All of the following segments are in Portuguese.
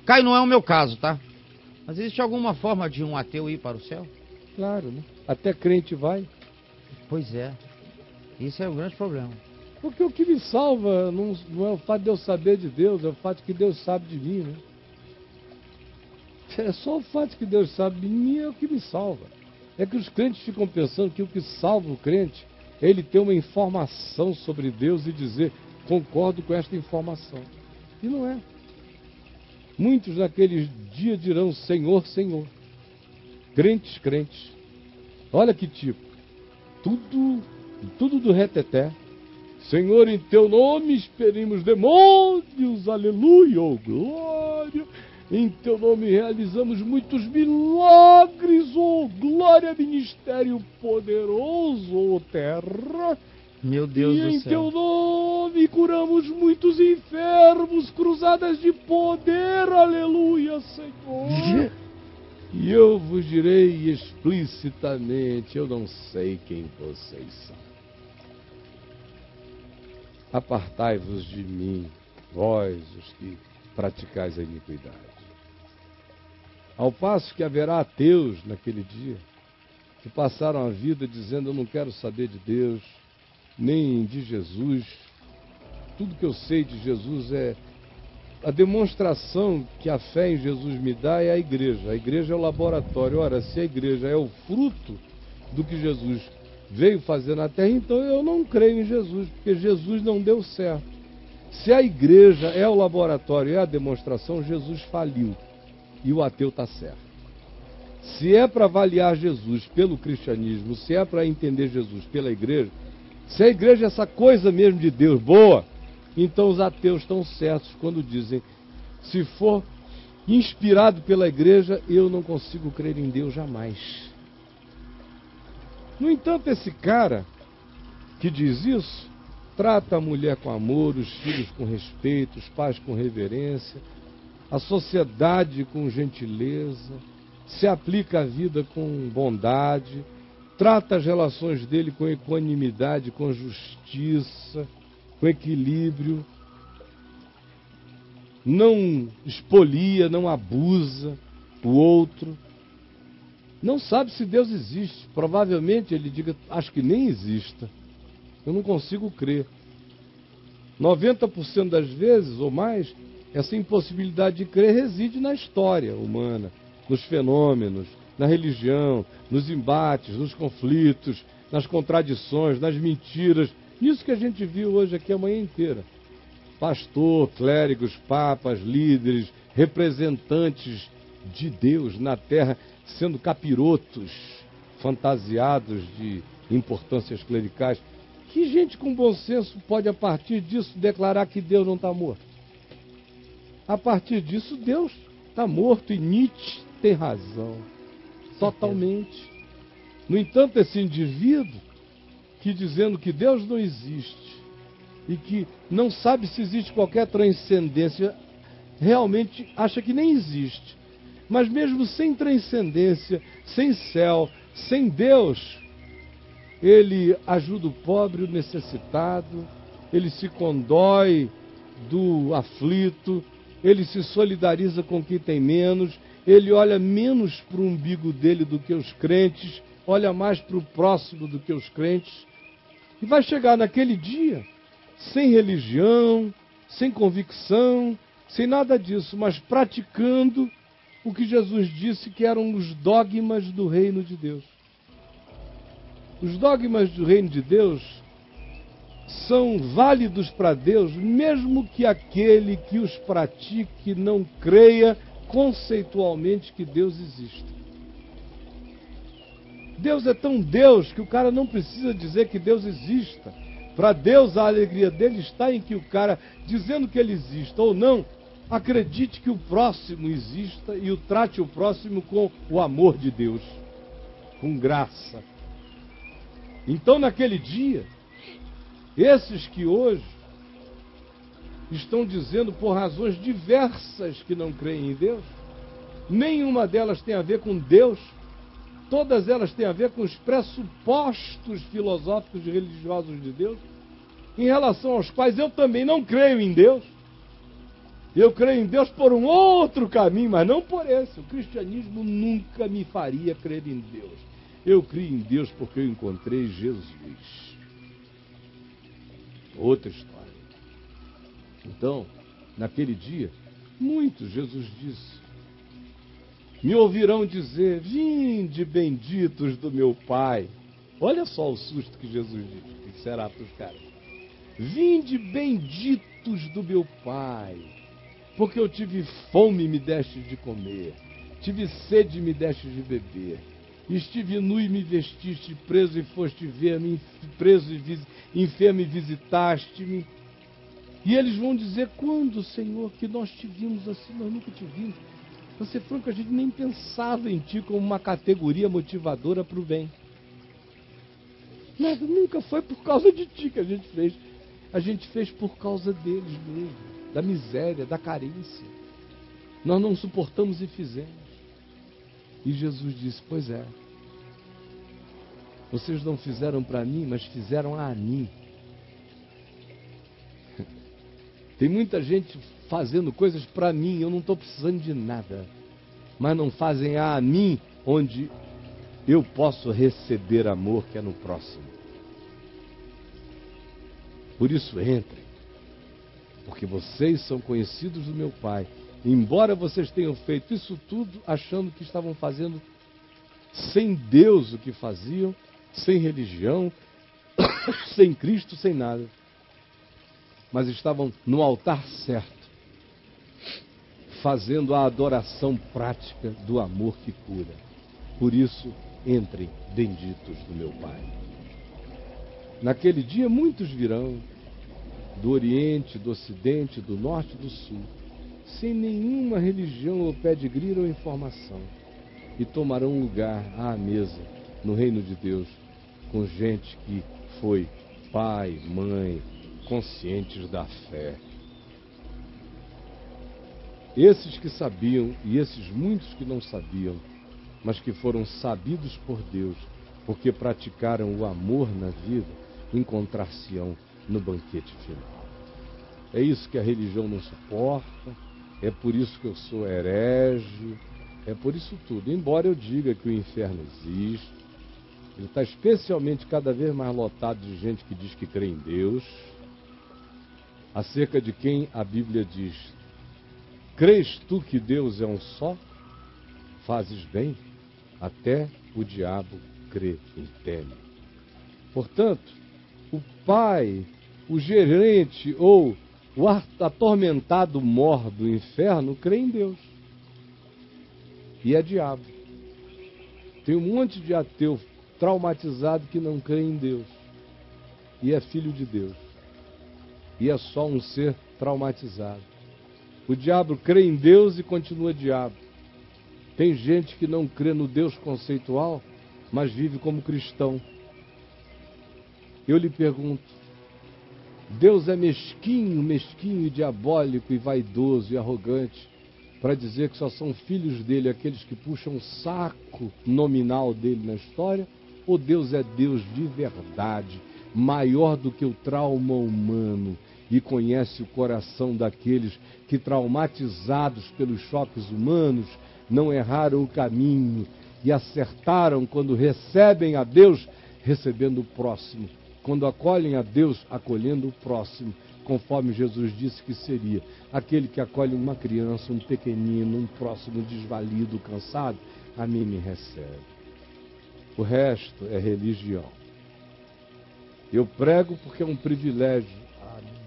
Caio, não é o meu caso, tá? Mas existe alguma forma de um ateu ir para o céu? Claro, né? Até crente vai. Pois é. Isso é um grande problema. Porque o que me salva não é o fato de eu saber de Deus, é o fato que Deus sabe de mim, né? É só o fato que Deus sabe de mim é o que me salva. É que os crentes ficam pensando que o que salva o crente é ele ter uma informação sobre Deus e dizer, concordo com esta informação. E não é. Muitos naqueles dias dirão, Senhor, Senhor. Crentes, crentes. Olha que tipo. Tudo do reteté. Senhor, em teu nome expelimos demônios, aleluia, oh glória. Em teu nome realizamos muitos milagres, oh glória, ministério poderoso, oh terra. Meu Deus do céu. E em teu nome curamos muitos enfermos, cruzadas de poder, aleluia, Senhor. E eu vos direi explicitamente, eu não sei quem vocês são. Apartai-vos de mim, vós os que praticais a iniquidade. Ao passo que haverá ateus naquele dia, que passaram a vida dizendo, eu não quero saber de Deus, nem de Jesus. Tudo que eu sei de Jesus é a demonstração que a fé em Jesus me dá é a igreja. A igreja é o laboratório. Ora, se a igreja é o fruto do que Jesus veio fazer na terra, então eu não creio em Jesus, porque Jesus não deu certo. Se a igreja é o laboratório, é a demonstração, Jesus faliu e o ateu está certo. Se é para avaliar Jesus pelo cristianismo, se é para entender Jesus pela igreja, se a igreja é essa coisa mesmo de Deus boa, então os ateus estão certos quando dizem, se for inspirado pela igreja, eu não consigo crer em Deus jamais. No entanto, esse cara que diz isso, trata a mulher com amor, os filhos com respeito, os pais com reverência, a sociedade com gentileza, se aplica à vida com bondade, trata as relações dele com equanimidade, com justiça, com equilíbrio, não expolia, não abusa o outro, não sabe se Deus existe. Provavelmente ele diga, acho que nem exista, eu não consigo crer. 90% das vezes ou mais, essa impossibilidade de crer reside na história humana, nos fenômenos, na religião, nos embates, nos conflitos, nas contradições, nas mentiras. Isso que a gente viu hoje aqui a manhã inteira. Pastor, clérigos, papas, líderes, representantes de Deus na terra, sendo capirotos, fantasiados de importâncias clericais. Que gente com bom senso pode, a partir disso, declarar que Deus não está morto? A partir disso, Deus está morto, e Nietzsche tem razão. Totalmente. No entanto, esse indivíduo que dizendo que Deus não existe e que não sabe se existe qualquer transcendência, realmente acha que nem existe. Mas mesmo sem transcendência, sem céu, sem Deus, ele ajuda o pobre e o necessitado, ele se condói do aflito, ele se solidariza com quem tem menos, ele olha menos para o umbigo dele do que os crentes, olha mais para o próximo do que os crentes, e vai chegar naquele dia, sem religião, sem convicção, sem nada disso, mas praticando o que Jesus disse que eram os dogmas do reino de Deus. Os dogmas do reino de Deus são válidos para Deus, mesmo que aquele que os pratique não creia conceitualmente que Deus existe. Deus é tão Deus que o cara não precisa dizer que Deus exista. Para Deus, a alegria dele está em que o cara, dizendo que ele exista ou não, acredite que o próximo exista e o trate o próximo com o amor de Deus, com graça. Então, naquele dia, esses que hoje estão dizendo por razões diversas que não creem em Deus, nenhuma delas tem a ver com Deus, todas elas têm a ver com os pressupostos filosóficos e religiosos de Deus, em relação aos quais eu também não creio em Deus. Eu creio em Deus por um outro caminho, mas não por esse. O cristianismo nunca me faria crer em Deus. Eu creio em Deus porque eu encontrei Jesus. Outra história. Então, naquele dia, muitos, Jesus disse, me ouvirão dizer, vinde benditos do meu Pai. Olha só o susto que Jesus diz, que será para os caras. Vinde benditos do meu Pai, porque eu tive fome e me deste de comer, tive sede e me deste de beber, estive nu e me vestiste, preso e foste ver-me, preso e enfermo e visitaste-me. E eles vão dizer, quando, Senhor, que nós te vimos assim? Nós nunca te vimos. Pra ser franco, a gente nem pensava em ti como uma categoria motivadora para o bem. Nada, nunca foi por causa de ti que a gente fez. A gente fez por causa deles mesmo, da miséria, da carência. Nós não suportamos e fizemos. E Jesus disse, pois é. Vocês não fizeram para mim, mas fizeram a mim. Tem muita gente fazendo coisas para mim, eu não estou precisando de nada. Mas não fazem a mim, onde eu posso receber amor, que é no próximo. Por isso entrem, porque vocês são conhecidos do meu Pai. Embora vocês tenham feito isso tudo achando que estavam fazendo sem Deus o que faziam, sem religião, sem Cristo, sem nada. Mas estavam no altar certo, fazendo a adoração prática do amor que cura. Por isso, entrem benditos do meu Pai. Naquele dia, muitos virão, do Oriente, do Ocidente, do Norte e do Sul, sem nenhuma religião ou pedigree ou informação, e tomarão lugar à mesa, no reino de Deus, com gente que foi pai, mãe, conscientes da fé. Esses que sabiam e esses muitos que não sabiam, mas que foram sabidos por Deus, porque praticaram o amor na vida, encontrar-se-ão no banquete final. É isso que a religião não suporta, é por isso que eu sou herege, é por isso tudo. Embora eu diga que o inferno existe, ele está especialmente cada vez mais lotado de gente que diz que crê em Deus, acerca de quem a Bíblia diz, crês tu que Deus é um só? Fazes bem, até o diabo crê e teme. Portanto, o pai, o gerente ou o atormentado mor do inferno crê em Deus. E é diabo. Tem um monte de ateu traumatizado que não crê em Deus. E é filho de Deus. E é só um ser traumatizado. O diabo crê em Deus e continua diabo. Tem gente que não crê no Deus conceitual, mas vive como cristão. Eu lhe pergunto, Deus é mesquinho e diabólico e vaidoso e arrogante para dizer que só são filhos dele aqueles que puxam o saco nominal dele na história? Ou Deus é Deus de verdade, maior do que o trauma humano e conhece o coração daqueles que, traumatizados pelos choques humanos, não erraram o caminho e acertaram quando recebem a Deus, recebendo o próximo, quando acolhem a Deus, acolhendo o próximo, conforme Jesus disse que seria aquele que acolhe uma criança, um pequenino, um próximo desvalido, cansado, a mim me recebe. O resto é religião. Eu prego porque é um privilégio.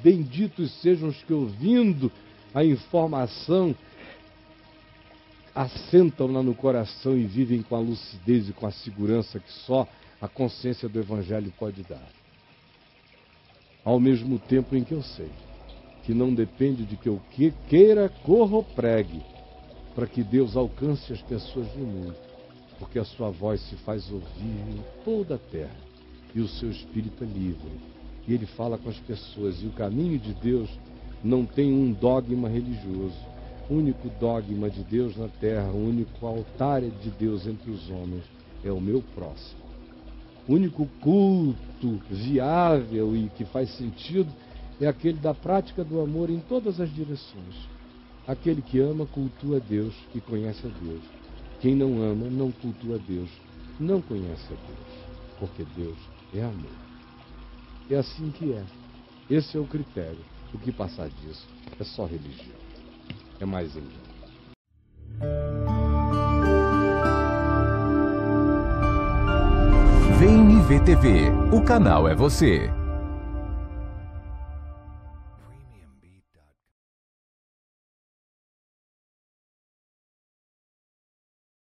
Benditos sejam os que, ouvindo a informação, assentam-na no coração e vivem com a lucidez e com a segurança que só a consciência do Evangelho pode dar. Ao mesmo tempo em que eu sei que não depende de que eu queira, corra ou pregue, para que Deus alcance as pessoas do mundo, porque a sua voz se faz ouvir em toda a terra, e o seu Espírito é livre, e ele fala com as pessoas, e o caminho de Deus não tem um dogma religioso. O único dogma de Deus na terra, o único altar de Deus entre os homens é o meu próximo. O único culto viável e que faz sentido é aquele da prática do amor em todas as direções. Aquele que ama cultua Deus e conhece a Deus. Quem não ama não cultua Deus, não conhece a Deus, porque Deus é amor. É assim que é. Esse é o critério. O que passar disso é só religião. É mais engano. Vem me ver TV. O canal é você.